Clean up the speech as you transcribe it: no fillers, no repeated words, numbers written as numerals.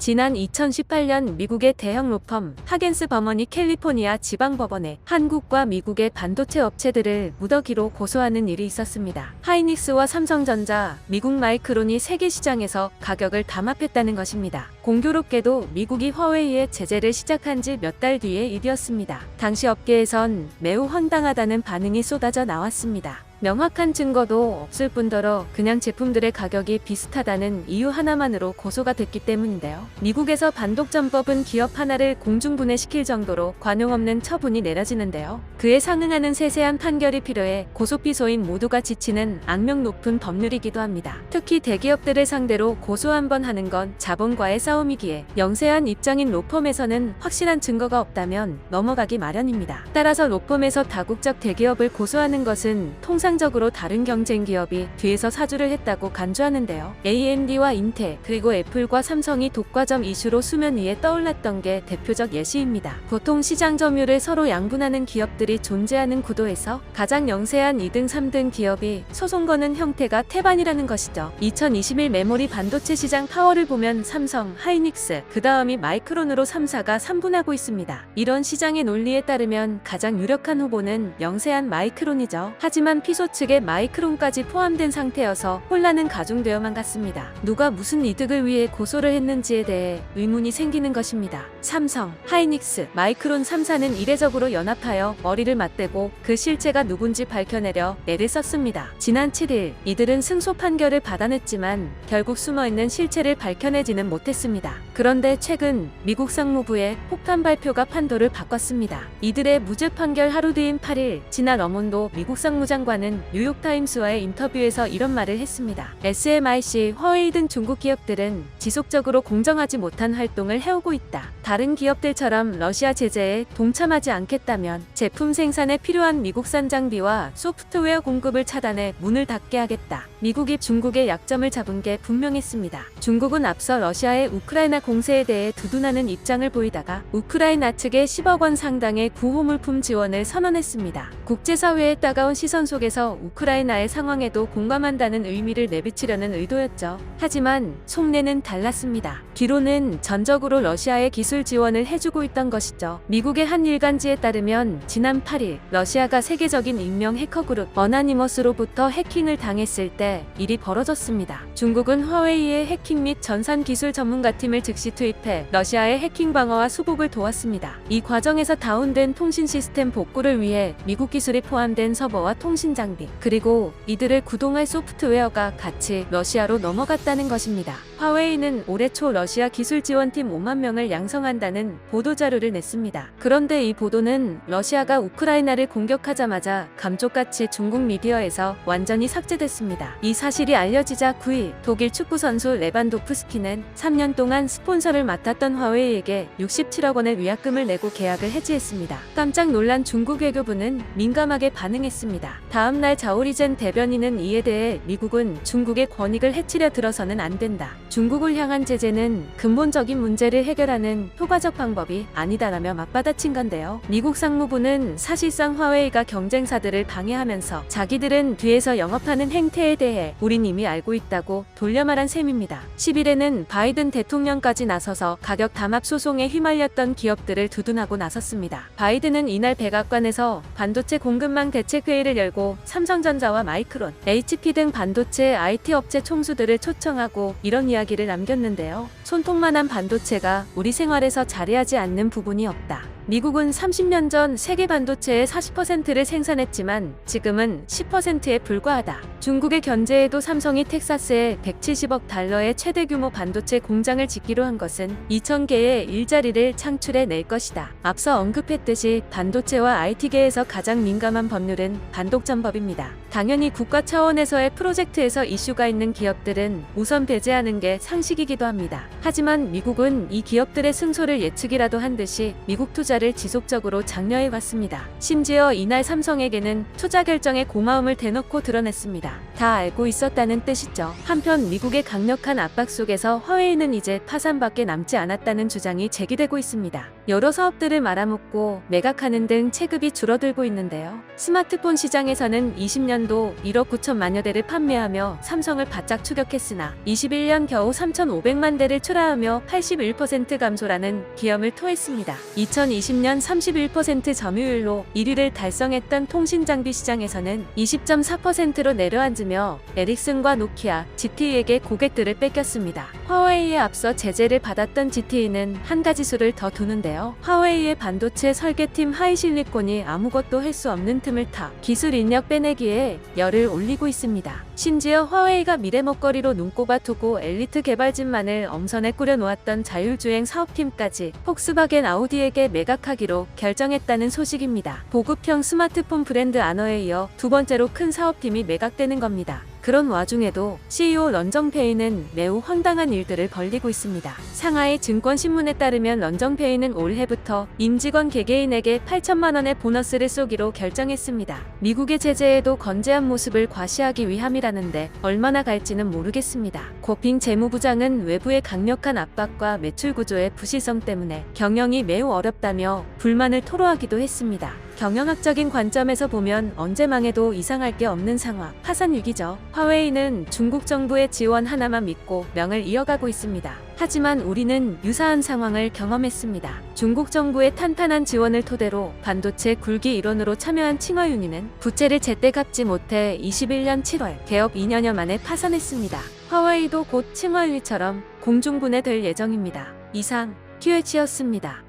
지난 2018년 미국의 대형 로펌 하겐스 버머니 캘리포니아 지방법원에 한국과 미국의 반도체 업체들을 무더기로 고소하는 일이 있었습니다. 하이닉스와 삼성전자, 미국 마이크론이 세계 시장에서 가격을 담합했다는 것입니다. 공교롭게도 미국이 화웨이의 제재를 시작한 지 몇 달 뒤의 일이었습니다. 당시 업계에선 매우 황당하다는 반응이 쏟아져 나왔습니다. 명확한 증거도 없을 뿐더러 그냥 제품들의 가격이 비슷하다는 이유 하나만으로 고소가 됐기 때문인데요. 미국에서 반독점법은 기업 하나를 공중분해시킬 정도로 관용 없는 처분이 내려지는데요. 그에 상응하는 세세한 판결이 필요해 고소피소인 모두가 지치는 악명 높은 법률이기도 합니다. 특히 대기업들을 상대로 고소 한번 하는 건 자본과의 싸움이기에 영세한 입장인 로펌에서는 확실한 증거가 없다면 넘어가기 마련입니다. 따라서 로펌에서 다국적 대기업을 고소하는 것은 통상적으로 다른 경쟁 기업이 뒤에서 사주를 했다고 간주하는데요. AMD와 인텔 그리고 애플과 삼성이 독과점 이슈로 수면 위에 떠올랐던 게 대표적 예시입니다. 보통 시장 점유율을 서로 양분하는 기업들이 존재하는 구도에서 가장 영세한 2등 3등 기업이 소송 거는 형태가 태반이라는 것이죠. 2021 메모리 반도체 시장 파워를 보면 삼성, 하이닉스, 그 다음이 마이크론으로 3사가 3분하고 있습니다. 이런 시장의 논리에 따르면 가장 유력한 후보는 영세한 마이크론이죠. 하지만 피소 측에 마이크론까지 포함된 상태여서 혼란은 가중되어만 갔습니다. 누가 무슨 이득을 위해 고소를 했는지에 대해 의문이 생기는 것입니다. 삼성, 하이닉스, 마이크론 3사는 이례적으로 연합하여 머리를 맞대고 그 실체가 누군지 밝혀내려 애를 썼습니다. 지난 7일 이들은 승소 판결을 받아냈지만 결국 숨어있는 실체를 밝혀내지는 못했습니다. 그런데 최근 미국 상무부의 폭탄 발표가 판도를 바꿨습니다. 이들의 무죄 판결 하루 뒤인 8일 지난 러몬도 미국 상무장관은 뉴욕타임스와의 인터뷰에서 이런 말을 했습니다. SMIC, 화웨이 등 중국 기업들은 지속적으로 공정하지 못한 활동을 해오고 있다. 다른 기업들처럼 러시아 제재에 동참하지 않겠다면 제품 생산에 필요한 미국산 장비와 소프트웨어 공급을 차단해 문을 닫게 하겠다. 미국이 중국의 약점을 잡은 게 분명했습니다. 중국은 앞서 러시아의 우크라이나 공세에 대해 두둔하는 입장을 보이다가 우크라이나 측에 10억 원 상당의 구호물품 지원을 선언했습니다. 국제사회의 따가운 시선 속에서 우크라이나의 상황에도 공감한다는 의미를 내비치려는 의도였죠. 하지만 속내는 달랐습니다. 뒤로는 전적으로 러시아에 기술 지원을 해주고 있던 것이죠. 미국의 한 일간지에 따르면 지난 8일 러시아가 세계적인 익명 해커그룹 어나니머스로부터 해킹을 당했을 때 일이 벌어졌습니다. 중국은 화웨이의 해킹 및 전산 기술 전문가팀을 즉시 투입해 러시아의 해킹 방어와 수복을 도왔습니다. 이 과정에서 다운된 통신 시스템 복구를 위해 미국 기술이 포함된 서버와 통신 장비 그리고 이들을 구동할 소프트웨어가 같이 러시아로 넘어갔다는 것입니다. 화웨이는 올해 초 러시아 기술 지원팀 5만 명을 양성한다는 보도자료를 냈습니다. 그런데 이 보도는 러시아가 우크라이나를 공격하자마자 감쪽같이 중국 미디어에서 완전히 삭제됐습니다. 이 사실이 알려지자 9일 독일 축구 선수 레반도프스키는 3년 동안 스폰서를 맡았던 화웨이에게 67억 원의 위약금을 내고 계약을 해지했습니다. 깜짝 놀란 중국 외교부는 민감하게 반응했습니다. 다음날 자오리젠 대변인은 이에 대해 미국은 중국의 권익을 해치려 들어서는 안 된다. 중국을 향한 제재는 근본적인 문제를 해결하는 효과적 방법이 아니다라며 맞받아친 건데요. 미국 상무부는 사실상 화웨이가 경쟁사들을 방해하면서 자기들은 뒤에서 영업하는 행태에 대해 우린 이미 알고 있다고 돌려 말한 셈입니다. 10일에는 바이든 대통령까지 나서서 가격 담합 소송에 휘말렸던 기업들을 두둔하고 나섰습니다. 바이든은 이날 백악관에서 반도체 공급망 대책회의를 열고 삼성전자와 마이크론, HP 등 반도체 IT 업체 총수들을 초청하고 이런 이야기를 남겼는데요. 손톱만한 반도체가 우리 생활에서 자리하지 않는 부분이 없다. 미국은 30년 전 세계 반도체의 40%를 생산했지만 지금은 10%에 불과하다. 중국의 견제에도 삼성이 텍사스에 170억 달러의 최대 규모 반도체 공장을 짓기로 한 것은 2,000개의 일자리를 창출해 낼 것이다. 앞서 언급했듯이 반도체와 IT계에서 가장 민감한 법률은 반독점법입니다. 당연히 국가 차원에서의 프로젝트에서 이슈가 있는 기업들은 우선 배제하는 게 상식이기도 합니다. 하지만 미국은 이 기업들의 승소를 예측이라도 한 듯이 미국 투자 투자를 지속적으로 장려해왔습니다. 심지어 이날 삼성에게는 투자 결정에 고마움을 대놓고 드러냈습니다. 다 알고 있었다는 뜻이죠. 한편 미국의 강력한 압박 속에서 화웨이는 이제 파산밖에 남지 않았다는 주장이 제기되고 있습니다. 여러 사업들을 말아먹고 매각하는 등 체급이 줄어들고 있는데요. 스마트폰 시장에서는 20년도 1억 9천만여 대를 판매하며 삼성을 바짝 추격했으나 21년 겨우 3,500만 대를 출하하며 81% 감소라는 기염을 토했습니다. 2020년 31% 점유율로 1위를 달성했던 통신장비 시장에서는 20.4%로 내려앉으며 에릭슨과 노키아, ZTE에게 고객들을 뺏겼습니다. 화웨이에 앞서 제재를 받았던 ZTE는 한 가지 수를 더 두는데요. 화웨이의 반도체 설계팀 하이실리콘이 아무것도 할 수 없는 틈을 타 기술 인력 빼내기에 열을 올리고 있습니다. 심지어 화웨이가 미래 먹거리로 눈꼽아 두고 엘리트 개발진만을 엄선해 꾸려놓았던 자율주행 사업팀까지 폭스바겐 아우디에게 매각하기로 결정했다는 소식입니다. 보급형 스마트폰 브랜드 아너에 이어 두 번째로 큰 사업팀이 매각되는 겁니다. 그런 와중에도 CEO 런정페이는 매우 황당한 일들을 벌리고 있습니다. 상하이 증권신문에 따르면 런정페이는 올해부터 임직원 개개인에게 8천만 원의 보너스를 쏘기로 결정했습니다. 미국의 제재에도 건재한 모습을 과시하기 위함이라는데 얼마나 갈지는 모르겠습니다. 고핑 재무부장은 외부의 강력한 압박과 매출 구조의 부실성 때문에 경영이 매우 어렵다며 불만을 토로하기도 했습니다. 경영학적인 관점에서 보면 언제 망해도 이상할 게 없는 상황, 파산 위기죠. 화웨이는 중국 정부의 지원 하나만 믿고 명을 이어가고 있습니다. 하지만 우리는 유사한 상황을 경험했습니다. 중국 정부의 탄탄한 지원을 토대로 반도체 굴기 일원으로 참여한 칭화윤희는 부채를 제때 갚지 못해 21년 7월 개업 2년여 만에 파산했습니다. 화웨이도 곧 칭화윤희처럼 공중분해될 예정입니다. 이상 QH였습니다.